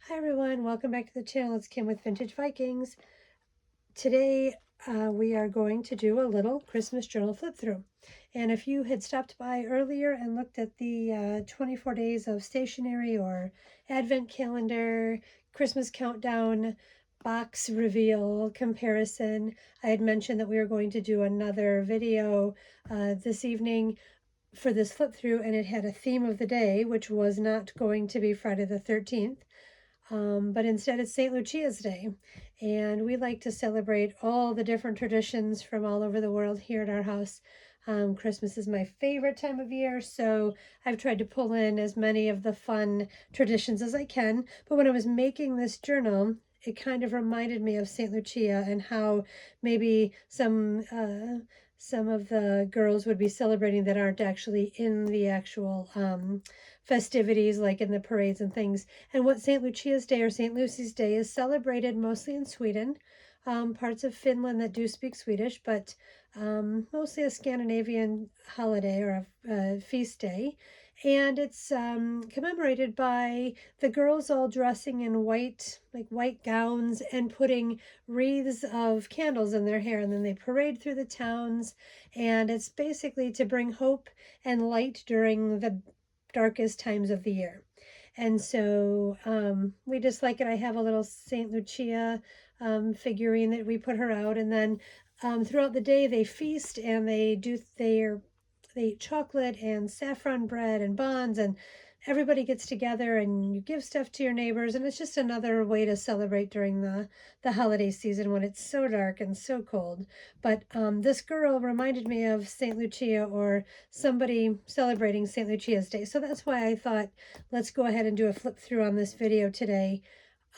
Hi everyone, welcome back to the channel. It's Kim with Vintage Vikings. Today we are going to do a little Christmas journal flip through. And if you had stopped by earlier and looked at the 24 days of stationery or advent calendar, Christmas countdown, box reveal comparison, I had mentioned that we were going to do another video this evening for this flip through, and it had a theme of the day, which was not going to be Friday the 13th. But instead it's St. Lucia's Day, and we like to celebrate all the different traditions from all over the world here at our house. Christmas is my favorite time of year, so I've tried to pull in as many of the fun traditions as I can. But when I was making this journal, it kind of reminded me of St. Lucia and how maybe some of the girls would be celebrating that aren't actually in the actual festivities, like in the parades and things. And what St. Lucia's Day or St. Lucy's Day is celebrated mostly in Sweden, parts of Finland that do speak Swedish, but mostly a Scandinavian holiday or a feast day. And it's commemorated by the girls all dressing in white, like white gowns, and putting wreaths of candles in their hair. And then they parade through the towns. And it's basically to bring hope and light during the darkest times of the year. And so we just like it. I have a little St. Lucia figurine that we put her out, and then throughout the day they feast and they eat chocolate and saffron bread and buns, and everybody gets together and you give stuff to your neighbors, and it's just another way to celebrate during the holiday season when it's so dark and so cold. But this girl reminded me of St. Lucia or somebody celebrating St. Lucia's Day, so that's why I thought let's go ahead and do a flip through on this video today.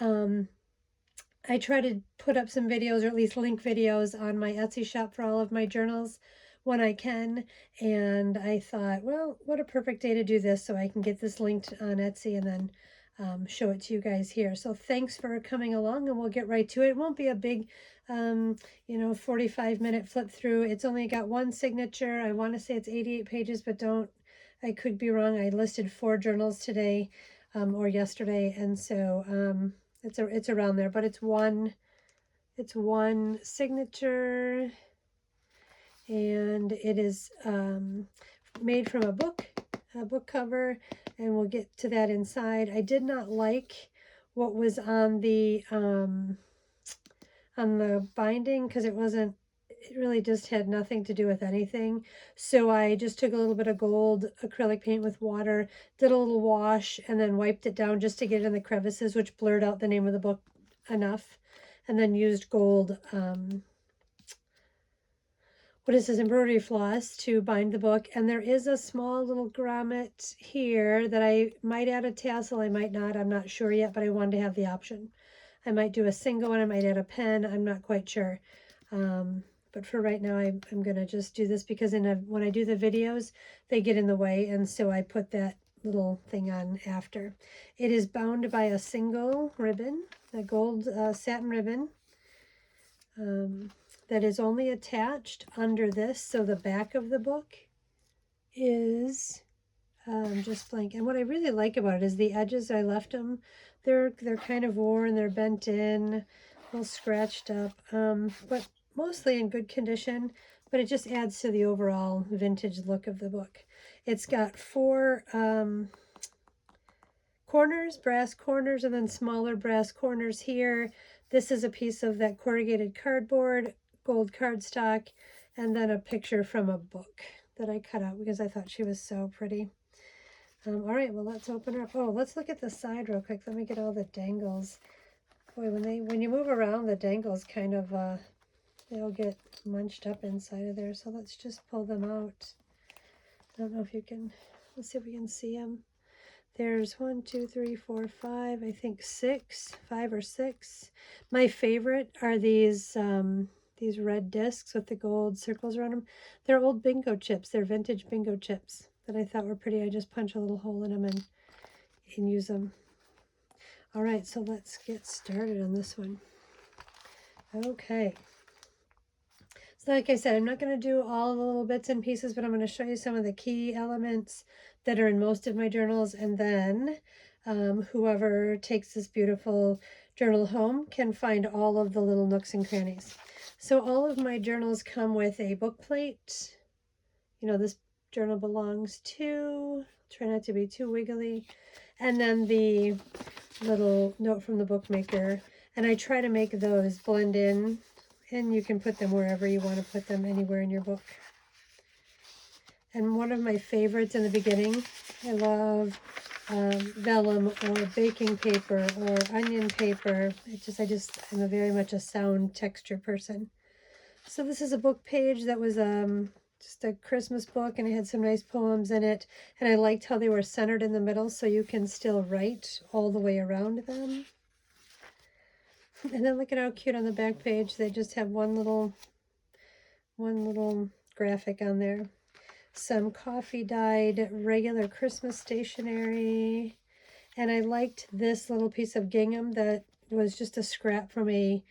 I try to put up some videos, or at least link videos, on my Etsy shop for all of my journals when I can, and I thought, well, what a perfect day to do this so I can get this linked on Etsy and then show it to you guys here. So thanks for coming along, and we'll get right to it. It won't be a big 45-minute flip through. It's only got one signature. I want to say it's 88 pages, but I could be wrong. I listed 4 journals today or yesterday, and so it's around there, but it's one signature, and it is made from a book cover, and we'll get to that inside. I did not like what was on the binding, because it really just had nothing to do with anything. So I just took a little bit of gold acrylic paint with water, did a little wash, and then wiped it down just to get it in the crevices, which blurred out the name of the book enough. And then used gold, what is this, embroidery floss to bind the book. And there is a small little grommet here that I might add a tassel, I might not, I'm not sure yet, but I wanted to have the option. I might do a single one, I might add a pen, I'm not quite sure. But for right now, I'm going to just do this because when I do the videos, they get in the way, and so I put that little thing on after. It is bound by a single ribbon, a gold satin ribbon, that is only attached under this, so the back of the book is just blank. And what I really like about it is the edges. I left them, they're kind of worn, they're bent in, a little scratched up, but mostly in good condition. But it just adds to the overall vintage look of the book. It's got 4 corners, brass corners, and then smaller brass corners here. This is a piece of that corrugated cardboard, gold cardstock, and then a picture from a book that I cut out because I thought she was so pretty. All right, well, let's open her up. Oh, let's look at the side real quick. Let me get all the dangles. Boy, when you move around, the dangles kind of, they'll get munched up inside of there. So let's just pull them out. I don't know if you can, let's see if we can see them. There's 1, 2, 3, 4, 5, I think 5 or 6. My favorite are these red discs with the gold circles around them. They're old bingo chips. They're vintage bingo chips that I thought were pretty. I just punch a little hole in them and use them. All right, so let's get started on this one. Okay. So like I said, I'm not going to do all the little bits and pieces, but I'm going to show you some of the key elements that are in most of my journals. And then Whoever takes this beautiful journal home can find all of the little nooks and crannies. So all of my journals come with a book plate. You know, this journal belongs to, try not to be too wiggly, and then the little note from the bookmaker. And I try to make those blend in, and you can put them wherever you want to put them, anywhere in your book. And one of my favorites in the beginning, I love vellum or baking paper or onion paper. I'm a very much a sound texture person. So this is a book page that was just a Christmas book, and it had some nice poems in it. And I liked how they were centered in the middle, so you can still write all the way around them. And then look at how cute on the back page. They just have one little graphic on there. Some coffee dyed regular Christmas stationery. And I liked this little piece of gingham that was just a scrap from a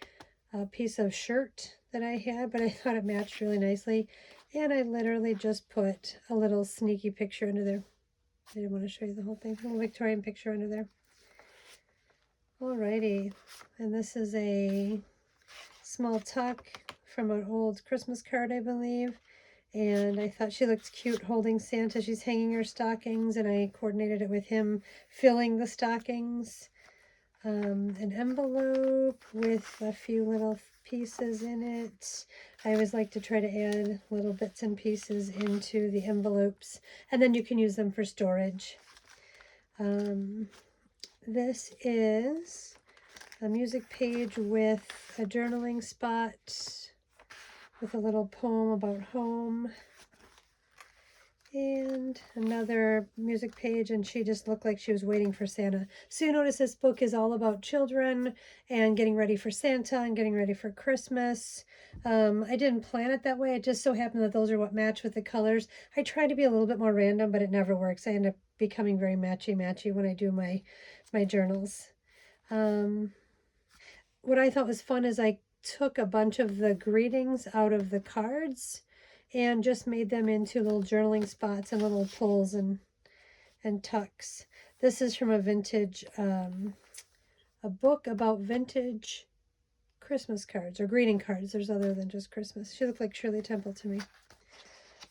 piece of shirt that I had, but I thought it matched really nicely. And I literally just put a little sneaky picture under there. I didn't want to show you the whole thing. A little Victorian picture under there. Alrighty. And this is a small tuck from an old Christmas card, I believe. And I thought she looked cute holding Santa. She's hanging her stockings, and I coordinated it with him filling the stockings. An envelope with a few little pieces in it. I always like to try to add little bits and pieces into the envelopes, and then you can use them for storage. This is a music page with a journaling spot with a little poem about home, and another music page, and she just looked like she was waiting for Santa. So you notice this book is all about children and getting ready for Santa and getting ready for Christmas. I didn't plan it that way. It just so happened that those are what match with the colors. I try to be a little bit more random, but it never works. I end up becoming very matchy-matchy when I do my journals. What I thought was fun is I took a bunch of the greetings out of the cards and just made them into little journaling spots and little pulls and tucks. This is from a vintage, a book about vintage Christmas cards or greeting cards. There's other than just Christmas. She looked like Shirley Temple to me.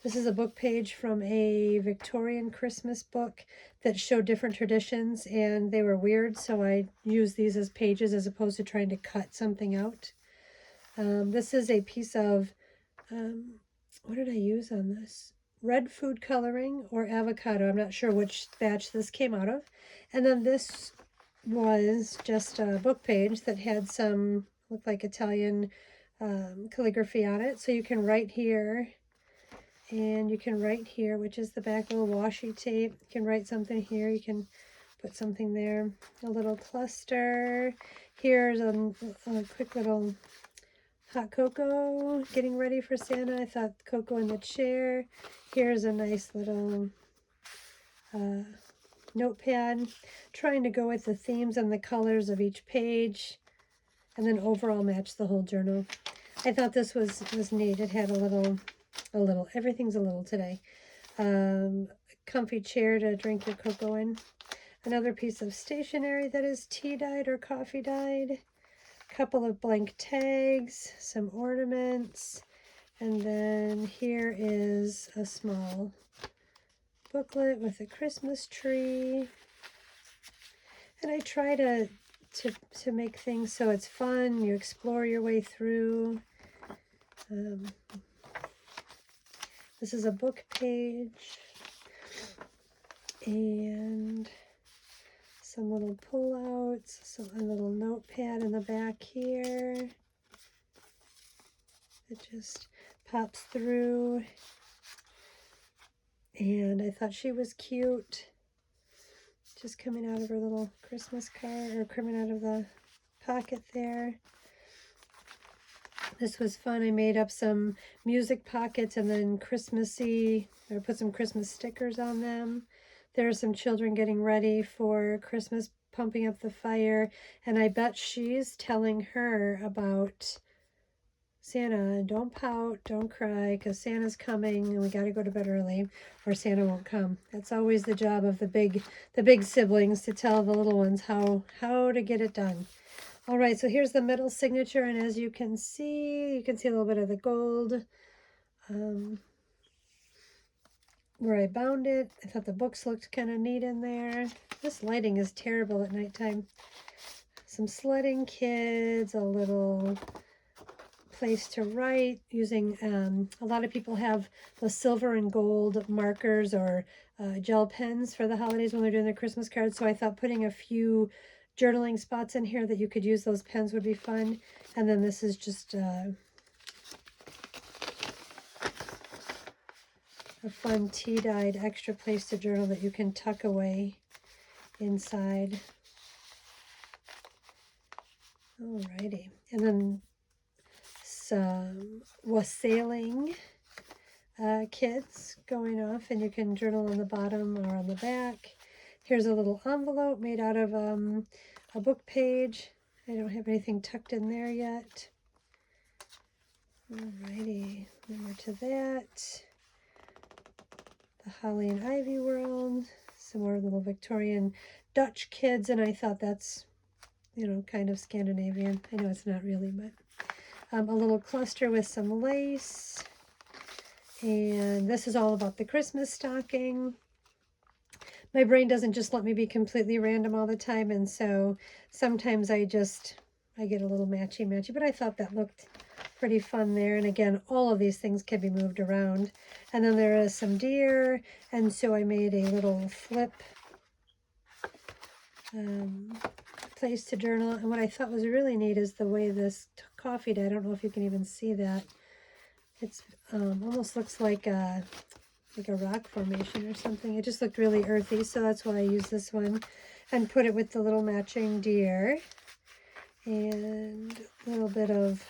This is a book page from a Victorian Christmas book that showed different traditions, and they were weird, so I used these as pages as opposed to trying to cut something out. This is a piece of, what did I use on this? Red food coloring or avocado. I'm not sure which batch this came out of. And then this was just a book page that had some, looked like Italian calligraphy on it. So you can write here. And you can write here, which is the back little washi tape. You can write something here. You can put something there. A little cluster. Here's a quick little hot cocoa, getting ready for Santa. I thought cocoa in the chair. Here's a nice little notepad. Trying to go with the themes and the colors of each page. And then overall match the whole journal. I thought this was neat. It had a little, everything's a little today. Comfy chair to drink your cocoa in. Another piece of stationery that is tea dyed or coffee dyed. Couple of blank tags, some ornaments, and then here is a small booklet with a Christmas tree. And I try to make things so it's fun. You explore your way through. This is a book page, and some little pull-outs, a little notepad in the back here. It just pops through. And I thought she was cute. Just coming out of her little Christmas card, or coming out of the pocket there. This was fun. I made up some music pockets and then Christmassy, or put some Christmas stickers on them. There are some children getting ready for Christmas, pumping up the fire, and I bet she's telling her about Santa, don't pout, don't cry, because Santa's coming and we got to go to bed early or Santa won't come. That's always the job of the big siblings, to tell the little ones how to get it done. All right, so here's the middle signature, and as you can see a little bit of the gold where I bound it. I thought the books looked kind of neat in there. This lighting is terrible at nighttime. Some sledding kids, a little place to write using, a lot of people have the silver and gold markers or gel pens for the holidays when they're doing their Christmas cards. So I thought putting a few journaling spots in here that you could use those pens would be fun. And then this is just a fun tea-dyed extra place to journal that you can tuck away inside. Alrighty, and then some wassailing kids going off, and you can journal on the bottom or on the back. Here's a little envelope made out of a book page. I don't have anything tucked in there yet. Alrighty, more to that. The Holly and Ivy world. Some more little Victorian Dutch kids, and I thought that's, you know, kind of Scandinavian. I know it's not really, but a little cluster with some lace. And this is all about the Christmas stocking. My brain doesn't just let me be completely random all the time, and so sometimes I get a little matchy, but I thought that looked pretty fun there. And again, all of these things can be moved around. And then there is some deer, and so I made a little flip place to journal. And what I thought was really neat is the way this coffee, I don't know if you can even see that. It's almost looks like a rock formation or something. It just looked really earthy, so that's why I used this one and put it with the little matching deer and a little bit of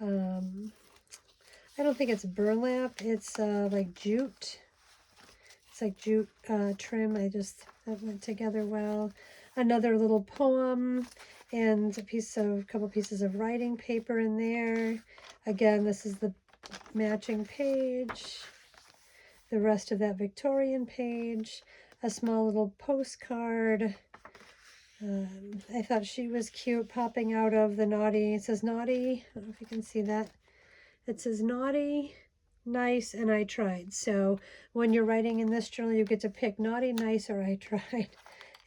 I don't think it's burlap, it's like jute. It's like jute trim. That went together well. Another little poem and a couple pieces of writing paper in there. Again, this is the matching page. The rest of that Victorian page. A small little postcard. I thought she was cute, popping out of the naughty. It says naughty. I don't know if you can see that. It says naughty, nice, and I tried. So when you're writing in this journal, you get to pick naughty, nice, or I tried.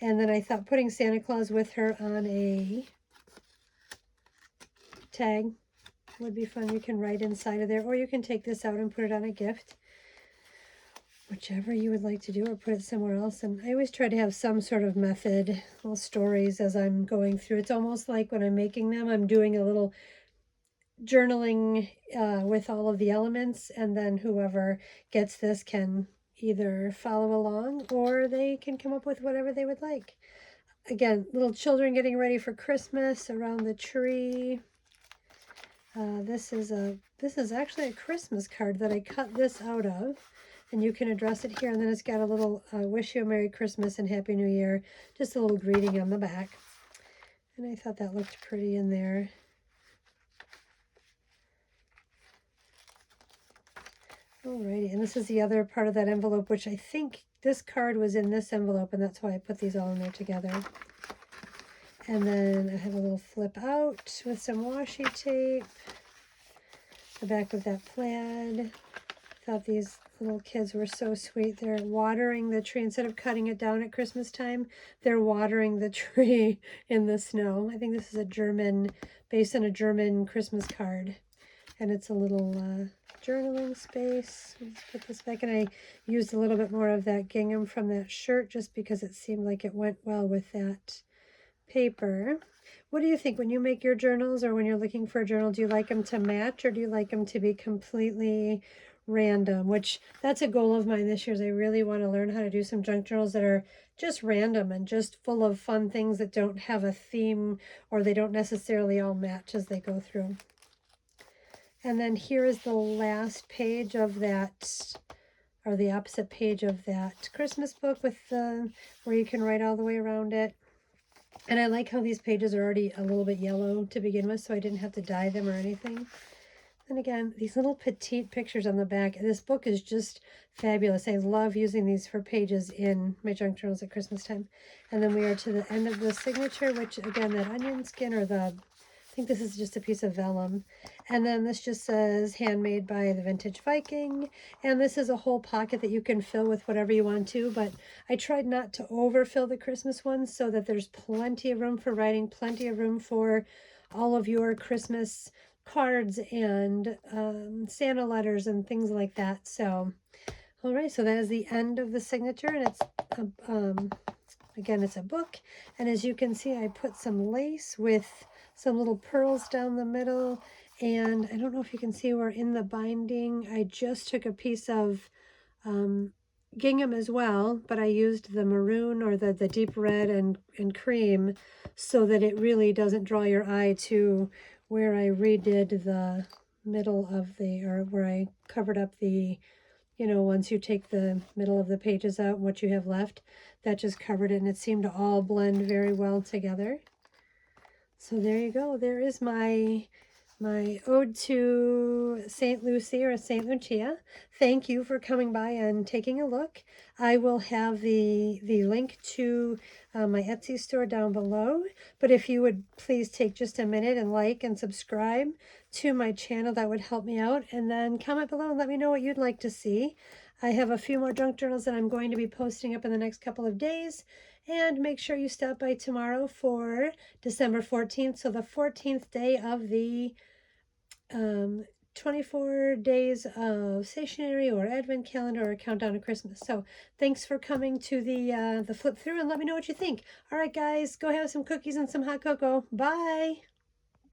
And then I thought putting Santa Claus with her on a tag would be fun. You can write inside of there, or you can take this out and put it on a gift. Whichever you would like to do, or put it somewhere else. And I always try to have some sort of method, little stories as I'm going through. It's almost like when I'm making them, I'm doing a little journaling with all of the elements, and then whoever gets this can either follow along or they can come up with whatever they would like. Again, little children getting ready for Christmas around the tree. This is actually a Christmas card that I cut this out of, and you can address it here. And then it's got a little wish you a Merry Christmas and Happy New Year, just a little greeting on the back. And I thought that looked pretty in there. Alrighty, and this is the other part of that envelope, which I think this card was in this envelope, and that's why I put these all in there together. And then I have a little flip out with some washi tape. The back of that plaid. I thought these little kids were so sweet. They're watering the tree. Instead of cutting it down at Christmas time, they're watering the tree in the snow. I think this is based on a German Christmas card. And it's a little journaling space. Let's put this back, and I used a little bit more of that gingham from that shirt just because it seemed like it went well with that paper. What do you think when you make your journals, or when you're looking for a journal? Do you like them to match, or do you like them to be completely random? Which, that's a goal of mine this year, is I really want to learn how to do some junk journals that are just random and just full of fun things that don't have a theme, or they don't necessarily all match as they go through. And then here is the last page of that, or the opposite page of that Christmas book with where you can write all the way around it. And I like how these pages are already a little bit yellow to begin with, so I didn't have to dye them or anything. And again, these little petite pictures on the back. This book is just fabulous. I love using these for pages in my junk journals at Christmas time. And then we are to the end of the signature, which again, that onion skin or I think this is just a piece of vellum. And then this just says handmade by the Vintage Viking. And this is a whole pocket that you can fill with whatever you want to, but I tried not to overfill the Christmas ones so that there's plenty of room for writing, plenty of room for all of your Christmas cards and Santa letters and things like that. So, all right, so that is the end of the signature, and it's again, it's a book, and as you can see, I put some lace with some little pearls down the middle, and I don't know if you can see where in the binding I just took a piece of gingham as well, but I used the maroon or the deep red and cream so that it really doesn't draw your eye to where I redid the middle of the, or where I covered up the, you know, once you take the middle of the pages out, what you have left, that just covered it, and it seemed to all blend very well together. So there you go. There is my ode to St. Lucy or St. Lucia. Thank you for coming by and taking a look. I will have the link to my Etsy store down below. But if you would please take just a minute and like and subscribe to my channel, that would help me out. And then comment below and let me know what you'd like to see. I have a few more junk journals that I'm going to be posting up in the next couple of days. And make sure you stop by tomorrow for December 14th. So the 14th day of the 24 days of stationery or advent calendar or countdown to Christmas. So thanks for coming to the flip through, and let me know what you think. All right, guys, go have some cookies and some hot cocoa. Bye.